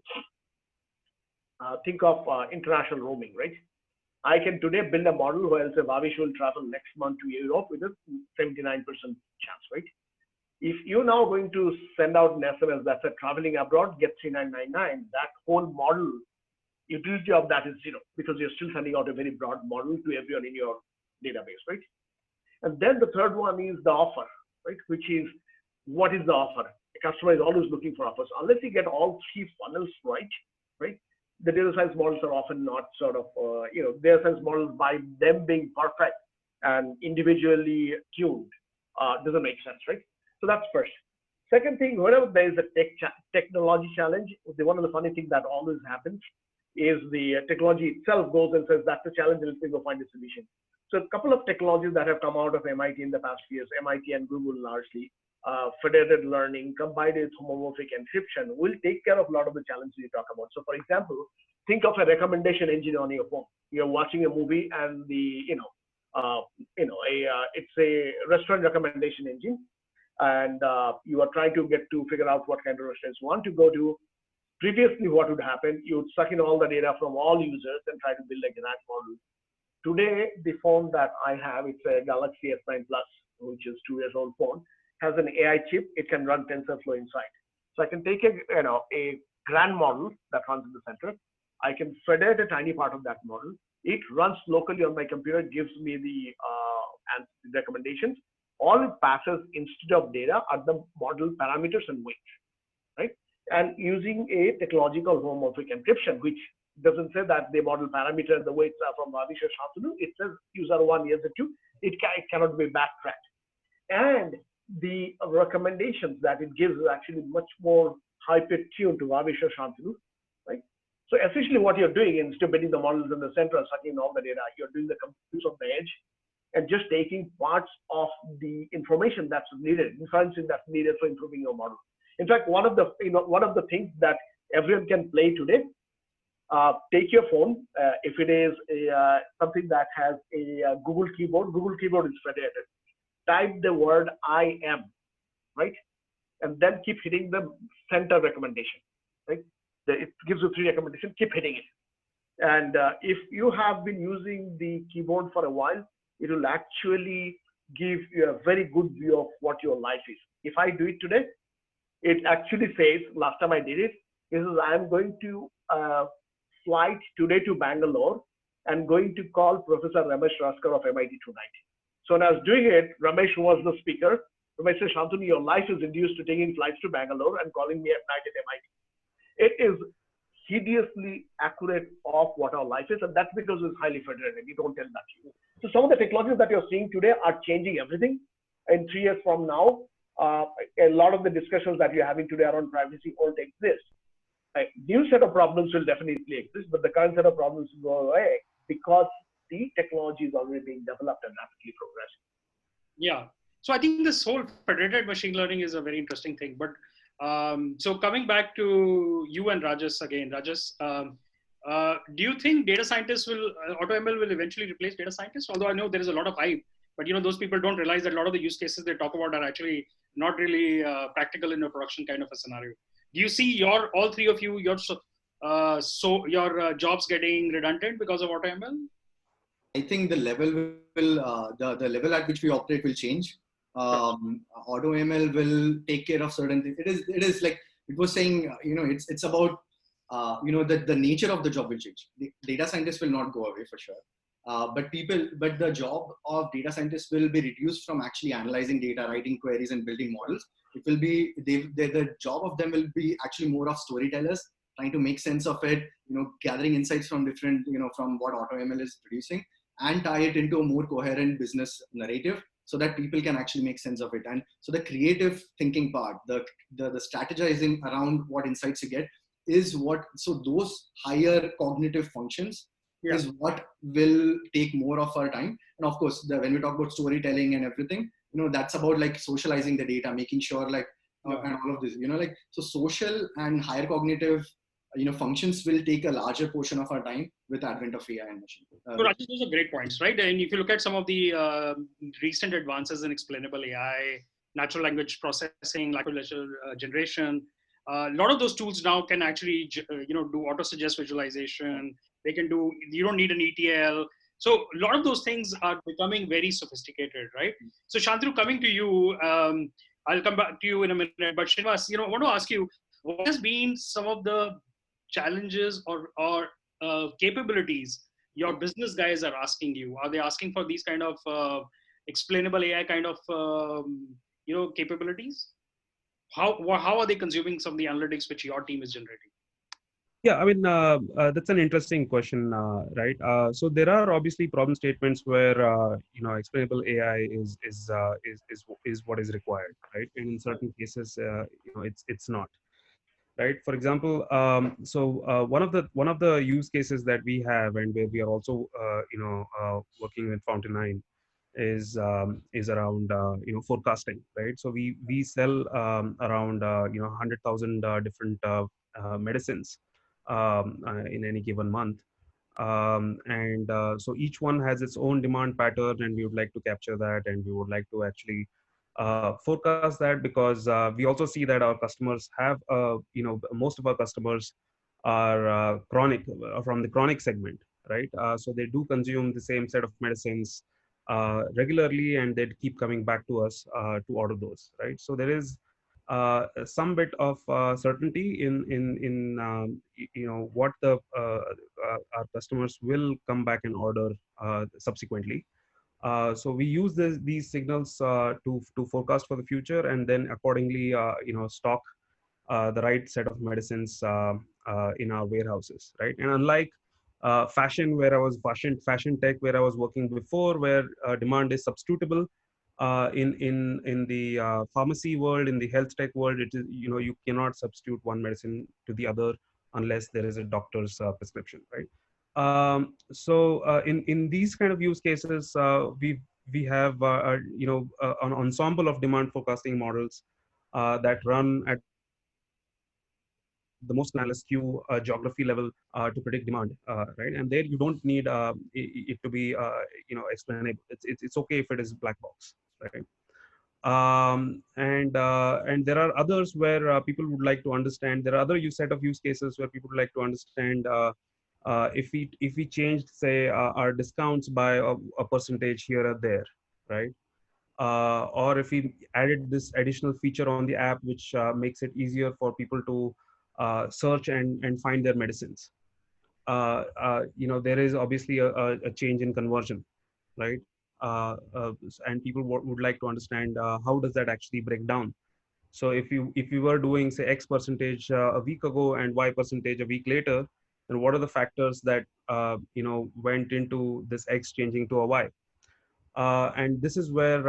think of international roaming, right? I can today build a model where I'll say Bhavish will travel next month to Europe with a 79% chance, right? If you're now going to send out an SMS that said traveling abroad, get 3999, that whole model, utility of that is 0 because you're still sending out a very broad model to everyone in your database, right? And then the third one is the offer, right? Which is, what is the offer? The customer is always looking for offers. Unless you get all 3 funnels right? The data science models are often not sort of, data science models by them being perfect and individually tuned doesn't make sense, right? So that's first. Second thing, whenever there is a technology challenge, one of the funny things that always happens is the technology itself goes and says, that's a challenge, let's go find a solution. So a couple of technologies that have come out of MIT in the past few years, MIT and Google largely, federated learning combined with homomorphic encryption will take care of a lot of the challenges you talk about. So for example, think of a recommendation engine on your phone. You're watching a movie and it's a restaurant recommendation engine, and you are trying to figure out what kind of restaurants you want to go to. Previously, what would happen? You would suck in all the data from all users and try to build a grand model. Today, the phone that I have, it's a Galaxy S9 Plus, which is 2 years old phone, has an AI chip. It can run TensorFlow inside. So I can take a grand model that runs in the center. I can federate a tiny part of that model. It runs locally on my computer, gives me the recommendations. all it passes instead of data are the model parameters and weights, right? And using a technological homomorphic encryption, which doesn't say that the model parameter and the weights are from Ravish or Shantanu. It says user one, user two. It cannot be backtracked. And the recommendations that it gives is actually much more hyper-tuned to Ravish or Shantanu, right? So essentially what you're doing, instead of putting the models in the center and sucking all the data, you're doing the compute on the edge and just taking parts of the information that's needed, inferencing that's needed for improving your model. In fact, one of the things that everyone can play today, take your phone, if it is something that has a Google keyboard is federated. Type the word I am, right? And then keep hitting the center recommendation, right? It gives you 3 recommendations, keep hitting it. And if you have been using the keyboard for a while, it will actually give you a very good view of what your life is. If I do it today, it actually says, last time I did it, is I'm going to flight today to Bangalore and going to call Professor Ramesh Raskar of MIT tonight. So when I was doing it, Ramesh was the speaker. Ramesh said, Shantanu, your life is induced to taking flights to Bangalore and calling me at night at MIT. It is hideously accurate of what our life is, and that's because it's highly federated. You don't tell that to you. So some of the technologies that you're seeing today are changing everything. In 3 years from now, a lot of the discussions that you're having today around privacy won't exist. A new set of problems will definitely exist, but the current set of problems will go away because the technology is already being developed and rapidly progressing. Yeah. So I think this whole federated machine learning is a very interesting thing. But so coming back to you and Rajas again, Rajas, do you think data scientists will, AutoML will eventually replace data scientists? Although I know there is a lot of hype, but those people don't realize that a lot of the use cases they talk about are actually not really practical in a production kind of a scenario. Do you see all 3 of you, your jobs getting redundant because of AutoML? I think the level will the level at which we operate will change. AutoML will take care of certain things. It is like it was saying. It's about the nature of the job will change. The data scientists will not go away for sure. But the job of data scientists will be reduced from actually analyzing data, writing queries, and building models. It will be the job of them will be actually more of storytellers, trying to make sense of it. Gathering insights from different, from what AutoML is producing, and tie it into a more coherent business narrative, so that people can actually make sense of it. And so the creative thinking part, the strategizing around what insights you get is what. So those higher cognitive functions is what will take more of our time. And of course, when we talk about storytelling and everything, that's about like socializing the data, making sure and all of this, so social and higher cognitive, functions will take a larger portion of our time with the advent of AI and machine. So Rajesh, those are great points, right? And if you look at some of the recent advances in explainable AI, natural language processing, language generation, a lot of those tools now can actually, do auto-suggest visualization. They can do, you don't need an ETL. So a lot of those things are becoming very sophisticated, right? So Shantanu, coming to you, I'll come back to you in a minute, but Srinivas, I want to ask you, what has been some of the challenges or capabilities your business guys are asking you? Are they asking for these kind of explainable AI kind of, capabilities? How are they consuming some of the analytics which your team is generating? Yeah, I mean, that's an interesting question, right? So there are obviously problem statements where explainable AI is what is required, right? And in certain cases, it's not, right? For example, one of the use cases that we have, and where we are also working with Fountain9, is around forecasting, right? So we sell around 100,000 different medicines in any given month, so each one has its own demand pattern, and we would like to capture that, and we would like to actually forecast that, because we also see that our customers have most of our customers are chronic, from the chronic segment, right? So they do consume the same set of medicines regularly, and they keep coming back to us to order those, right? So there is some bit of certainty in what our customers will come back and order subsequently. So we use these signals to forecast for the future, and then accordingly, stock the right set of medicines in our warehouses, right? And unlike fashion tech, where I was working before, where demand is substitutable, in the pharmacy world, in the health tech world, it is, you cannot substitute one medicine to the other unless there is a doctor's prescription, right? In these kind of use cases, we have an ensemble of demand forecasting models that run at the most granular skew geography level to predict demand, right? And there you don't need it to be explainable. It's okay if it is black box, right? And there are others where people would like to understand. There are other set of use cases where people would like to understand if we changed, say, our discounts by a percentage here or there, right? Or if we added this additional feature on the app, which makes it easier for people to search and find their medicines. There is obviously a change in conversion, right? And people would like to understand how does that actually break down. So if you were doing, say, X percentage a week ago and Y percentage a week later, then what are the factors that went into this X changing to a Y? And this is where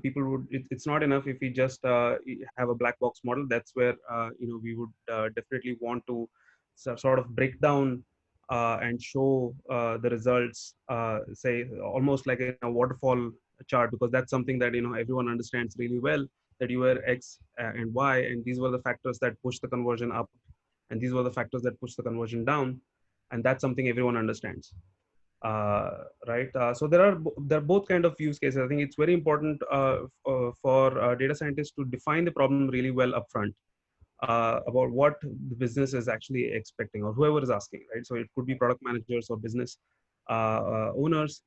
people would, it's not enough if we just have a black box model. That's where we would definitely want to sort of break down and show the results, say, almost like in a waterfall chart, because that's something that everyone understands really well, that you were X and Y, and these were the factors that push the conversion up, and these were the factors that push the conversion down, and that's something everyone understands. Right. So there are both kind of use cases. I think it's very important for data scientists to define the problem really well upfront about what the business is actually expecting, or whoever is asking, right? So it could be product managers or business owners,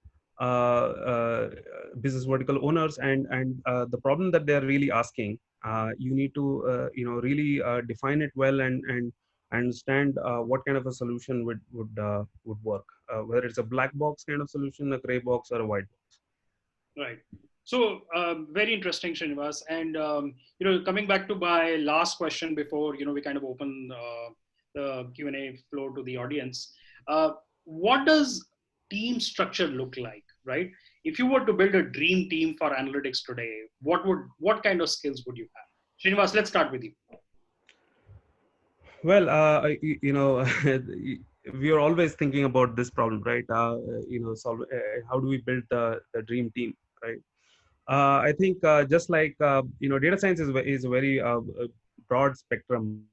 business vertical owners, and the problem that they're really asking. You need to really define it well and understand what kind of a solution would work, whether it's a black box kind of solution, a gray box, or a white box. Right. So very interesting, Srinivas. And coming back to my last question before we kind of open the Q&A floor to the audience. What does team structure look like, right? If you were to build a dream team for analytics today, what kind of skills would you have? Srinivas, let's start with you. Well, we are always thinking about this problem, right? How do we build the dream team, right? I think just like data science is a very broad spectrum,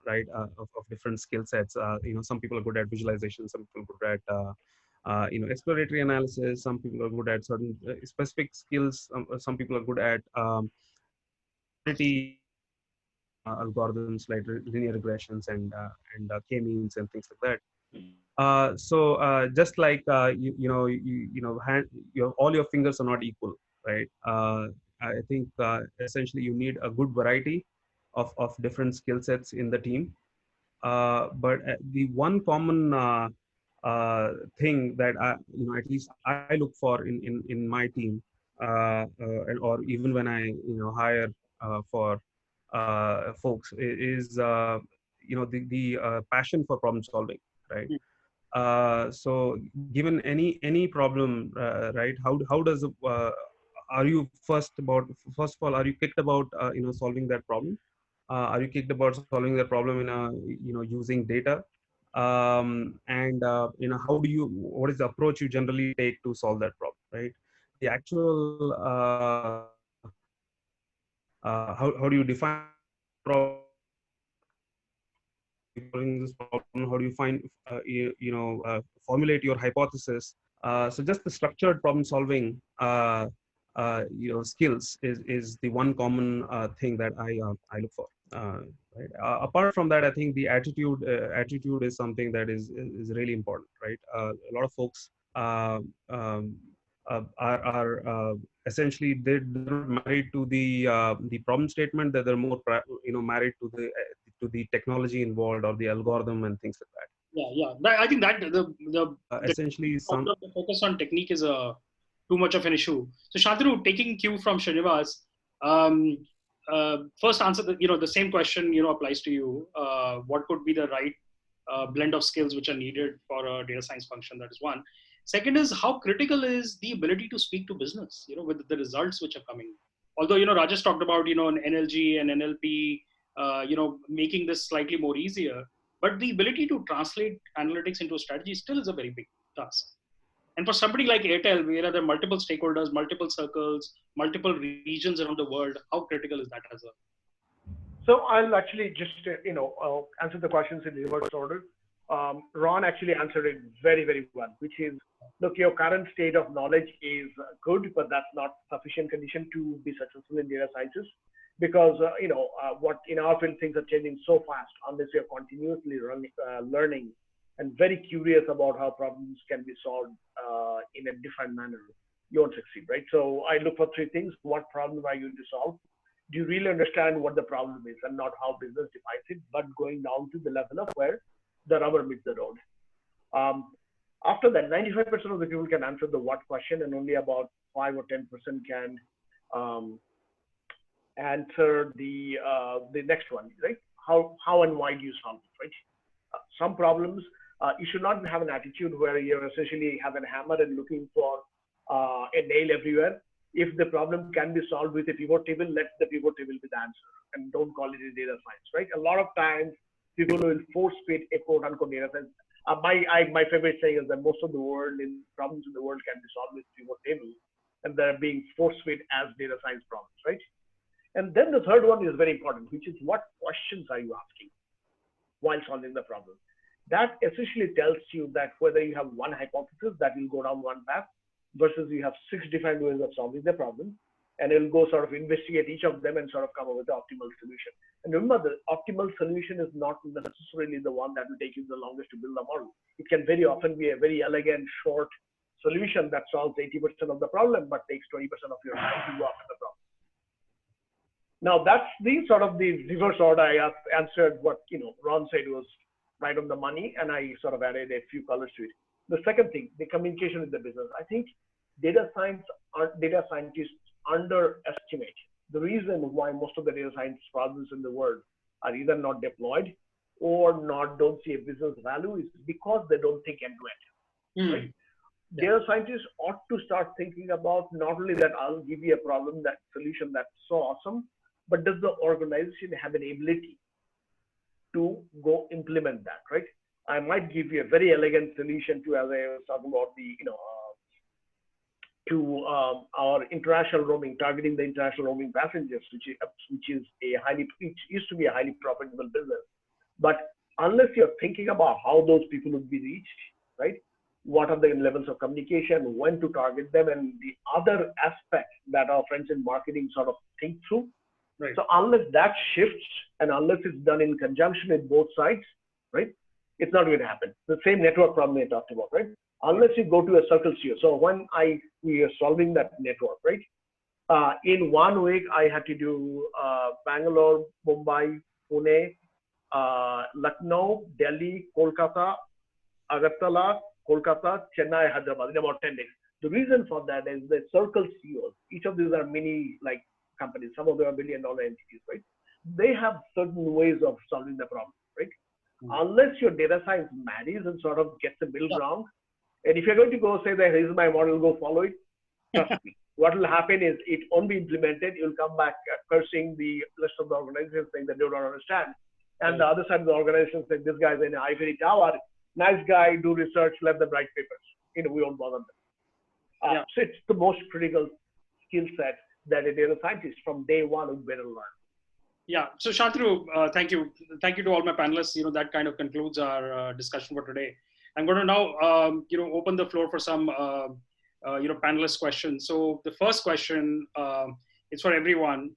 right, of different skill sets. Some people are good at visualization, some people are good at exploratory analysis, some people are good at certain specific skills, some people are good at quantity algorithms like linear regressions and k-means and things like that. Just like all your fingers are not equal, right? I think essentially you need a good variety of different skill sets in the team. But the one common thing that at least I look for in my team, or even when I hire for folks, is the passion for problem solving, right? So given any problem, right, how does are you first of all, are you kicked about solving that problem? Are you kicked about solving that problem in a using data? And what is the approach you generally take to solve that problem, right? The actual how do you define this problem? How do you solving this problem? How do you find formulate your hypothesis? So just the structured problem solving skills is the one common thing that I look for. Right. Apart from that, I think the attitude is something that is really important, right? A lot of folks are essentially they're not married to the problem statement, that they're more married to the technology involved or the algorithm and things like that. Yeah. I think that the Essentially some focus on technique is a too much of an issue. So Shantanu, taking cue from Srinivas, um, first answer the same question applies to you. What could be the right blend of skills which are needed for a data science function? That is one. Second is, how critical is the ability to speak to business, with the results which are coming. Although Rajesh talked about an NLG and NLP, making this slightly more easier, but the ability to translate analytics into a strategy still is a very big task. And for somebody like Airtel, where there are multiple stakeholders, multiple circles, multiple regions around the world, how critical is that as a? So I'll actually just answer the questions in reverse order. Ron actually answered it very, very well, which is, look, your current state of knowledge is good, but that's not sufficient condition to be successful in data sciences, because what in our field, things are changing so fast. Unless you're continuously learning and very curious about how problems can be solved in a different manner, you won't succeed, right? So I look for three things. What problem are you going to solve? Do you really understand what the problem is, and not how business defines it, but going down to the level of where the rubber meets the road. After that, 95% of the people can answer the what question, and only about 5 or 10% can answer the next one, right? How and why do you solve it, right? Some problems, you should not have an attitude where you're essentially have a hammer and looking for a nail everywhere. If the problem can be solved with a pivot table, let the pivot table be the answer, and don't call it a data science, right? A lot of times, people will force fit a quote unquote data science. My favorite saying is that most of the problems in the world can be solved with pivot table, and they're being force fit as data science problems, right? And then the third one is very important, which is what questions are you asking while solving the problem? That essentially tells you that whether you have one hypothesis that will go down one path, versus you have 6 different ways of solving the problem, and it will go sort of investigate each of them and sort of come up with the optimal solution. And remember, the optimal solution is not necessarily the one that will take you the longest to build a model. It can very often be a very elegant, short solution that solves 80% of the problem, but takes 20% of your time to go after the problem. Now that's the sort of the reverse order. I answered what Ron said was right on the money, and I sort of added a few colors to it. The second thing, the communication with the business. I think data scientists underestimate the reason why most of the data science problems in the world are either not deployed or don't see a business value is because they don't think end to end. Right? Yeah. Data scientists ought to start thinking about not only that I'll give you a problem, that solution that's so awesome, but does the organization have an ability to go implement that, right? I might give you a very elegant solution to, as I was talking about, our international roaming, targeting the international roaming passengers, which used to be a highly profitable business. But unless you're thinking about how those people would be reached, right? What are the levels of communication, when to target them, and the other aspects that our friends in marketing sort of think through. Right. So unless that shifts, and unless it's done in conjunction with both sides, right? It's not going to happen. The same network problem I talked about, right? Unless you go to a circle CEO. So when we are solving that network, right? In 1 week, I had to do Bangalore, Mumbai, Pune, Lucknow, Delhi, Kolkata, Agartala, Kolkata, Chennai, Hyderabad in about 10 days. The reason for that is the circle CEOs. Each of these are mini companies. Some of them are billion-dollar entities, right? They have certain ways of solving the problem, right? Unless your data science marries and sort of gets the middle ground, and if you're going to go say that here's my model, go follow it, trust me, what will happen is it won't be implemented. You'll come back cursing the rest of the organization, saying that they don't understand. And the other side of the organization saying this guy's in an ivory tower, nice guy, do research, let them write papers. We won't bother them. So it's the most critical skill set that a data scientist from day one would better learn. Yeah. So Shantanu, thank you. Thank you to all my panelists. That kind of concludes our discussion for today. I'm going to now, open the floor for some, panelist questions. So the first question is for everyone.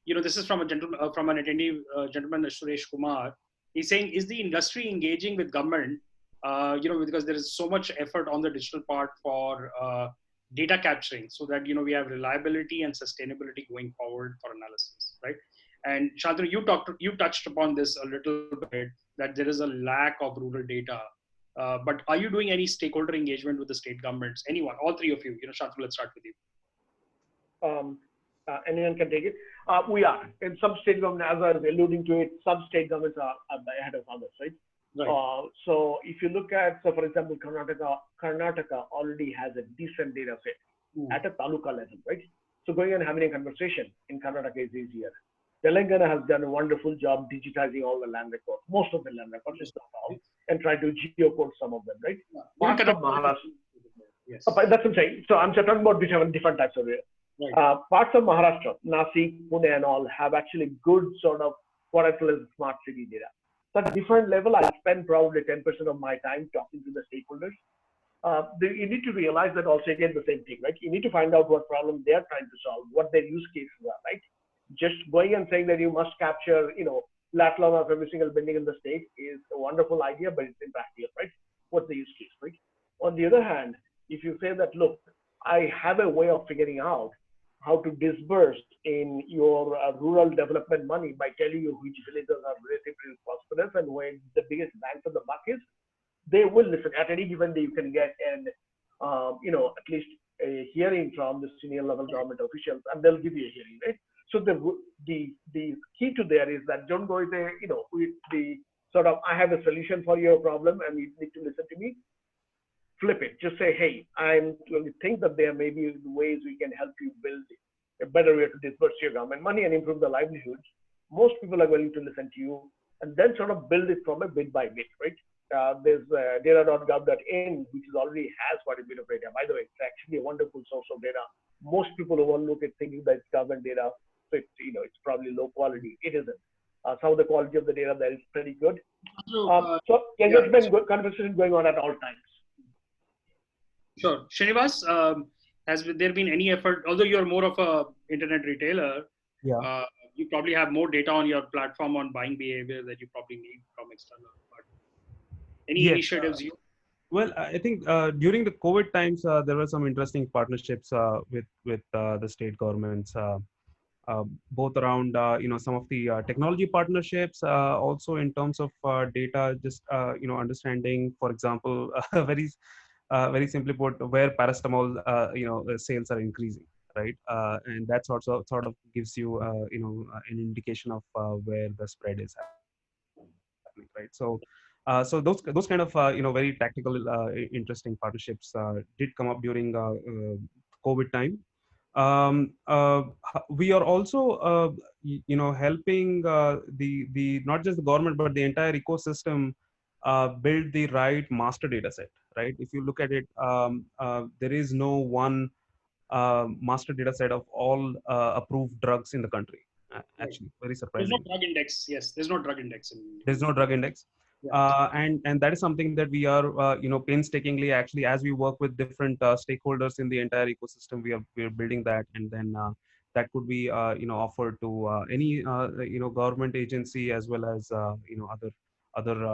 This is from a gentleman, from an attendee, gentleman, Suresh Kumar. He's saying, is the industry engaging with government? Because there is so much effort on the digital part for data capturing, so that we have reliability and sustainability going forward for analysis, right? And Shantanu, you touched upon this a little bit, that there is a lack of rural data But are you doing any stakeholder engagement with the state governments? Anyone, all three of you, Shantanu, let's start with you. Anyone can take it. We are in some state governments, as I was alluding to it, some state governments are ahead of others, right? Right. So if you look at, so for example, Karnataka already has a decent data set at a taluka level, right? So going and having a conversation in Karnataka is easier. Telangana has done a wonderful job digitizing all the land records, most of the land records, if not all, and try to geocode some of them, right? Parts of Maharashtra. Yes. That's what I'm saying. So I'm talking about different types of areas. Right. Parts of Maharashtra, Nashik, Pune, and all have actually good sort of what I call as smart city data. So at a different level, I spend probably 10% of my time talking to the stakeholders. You need to realize that also again the same thing, right? You need to find out what problem they're trying to solve, what their use cases are, right? Just going and saying that you must capture, lateral of every single building in the state is a wonderful idea, but it's impractical, right? What's the use case, right? On the other hand, if you say that, look, I have a way of figuring out how to disburse in your rural development money by telling you which villages are relatively prosperous and where the biggest bang for the buck is, they will listen. At any given day, you can get at least a hearing from the senior level government officials, and they'll give you a hearing, right? So the key to there is that don't go with the sort of I have a solution for your problem and you need to listen to me. Flip it. Just say, hey, we think that there may be ways we can help you build a better way to disburse your government money and improve the livelihoods. Most people are willing to listen to you and then sort of build it from a bit by bit, right? There's data.gov.in, which already has quite a bit of data. By the way, it's actually a wonderful source of data. Most people overlook it thinking that it's government data, so it's probably low quality. It isn't. Some of the quality of the data there is pretty good. So engagement conversation going on at all times. Sure. Srinivas, has there been any effort, although you're more of a internet retailer, you probably have more data on your platform on buying behavior that you probably need from external. But any initiatives you? Well, I think during the COVID times, there were some interesting partnerships with the state governments, both around some of the technology partnerships, also in terms of data, just understanding, for example, very simply put, where paracetamol sales are increasing, right? And that sort of gives you an indication of where the spread is happening, right? So those kind of very tactical, interesting partnerships did come up during COVID time. We are also helping the not just the government but the entire ecosystem build the right master data set, right? If you look at it, there is no one master data set of all approved drugs in the country. Actually, very surprising. There's no drug index. Yes, there's no drug index. There's no drug index. And that is something that we are painstakingly, actually, as we work with different stakeholders in the entire ecosystem, we are building that, and then that could be offered to any government agency as well as other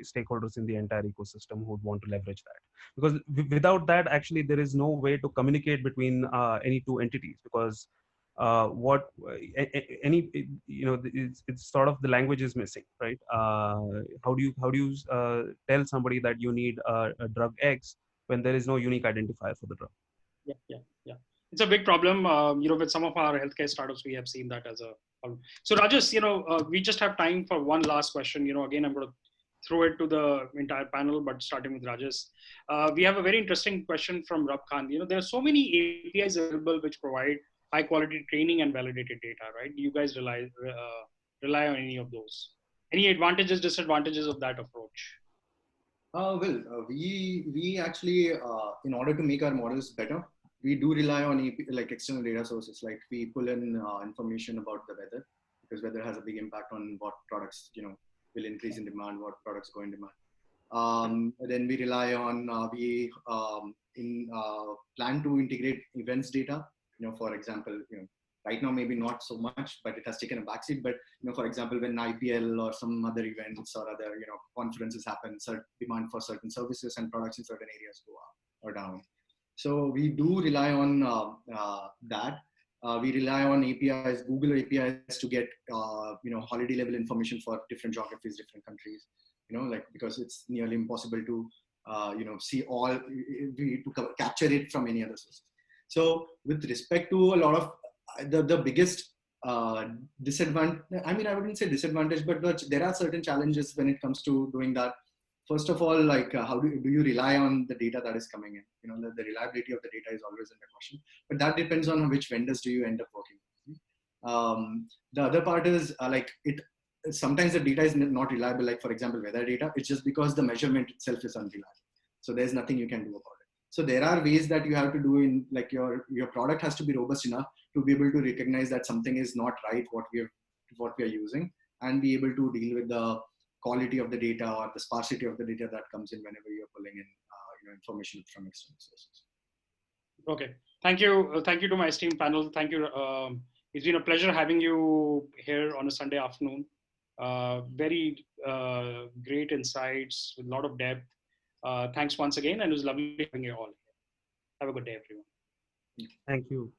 stakeholders in the entire ecosystem who would want to leverage that. Because without that, actually, there is no way to communicate between any two entities, because it's sort of the language is missing, right? How do you tell somebody that you need a drug X when there is no unique identifier for the drug? Yeah. It's a big problem. With some of our healthcare startups, we have seen that as a problem. So Rajesh, we just have time for one last question. Again, I'm going to throw it to the entire panel, but starting with Rajesh. We have a very interesting question from Rob Khan. There are so many APIs available which provide high quality training and validated data, right? Do you guys rely on any of those? Any advantages, disadvantages of that approach? We actually, in order to make our models better, we do rely on external data sources. Like we pull in information about the weather, because weather has a big impact on what products will increase in demand, what products go in demand. Then we rely on plan to integrate events data. For example, right now maybe not so much, but it has taken a backseat. But for example, when IPL or some other events or other conferences happen, certain demand for certain services and products in certain areas go up or down. So we do rely on that. We rely on APIs, Google APIs, to get holiday level information for different geographies, different countries. like because it's nearly impossible to see all to capture it from any other source. So with respect to a lot of the biggest disadvantage, I mean, I wouldn't say disadvantage, but there are certain challenges when it comes to doing that. First of all, like how do you rely on the data that is coming in? The reliability of the data is always under question, but that depends on which vendors do you end up working with. The other part is sometimes the data is not reliable. Like for example, weather data, it's just because the measurement itself is unreliable. So there's nothing you can do about it. So there are ways that you have to do in, like your product has to be robust enough to be able to recognize that something is not right, what we are using, and be able to deal with the quality of the data or the sparsity of the data that comes in whenever you're pulling in information from external sources. Okay, thank you. Thank you to my esteemed panel. Thank you. It's been a pleasure having you here on a Sunday afternoon. Very great insights with a lot of depth. Thanks once again, and it was lovely having you all here. Have a good day, everyone. Thank you.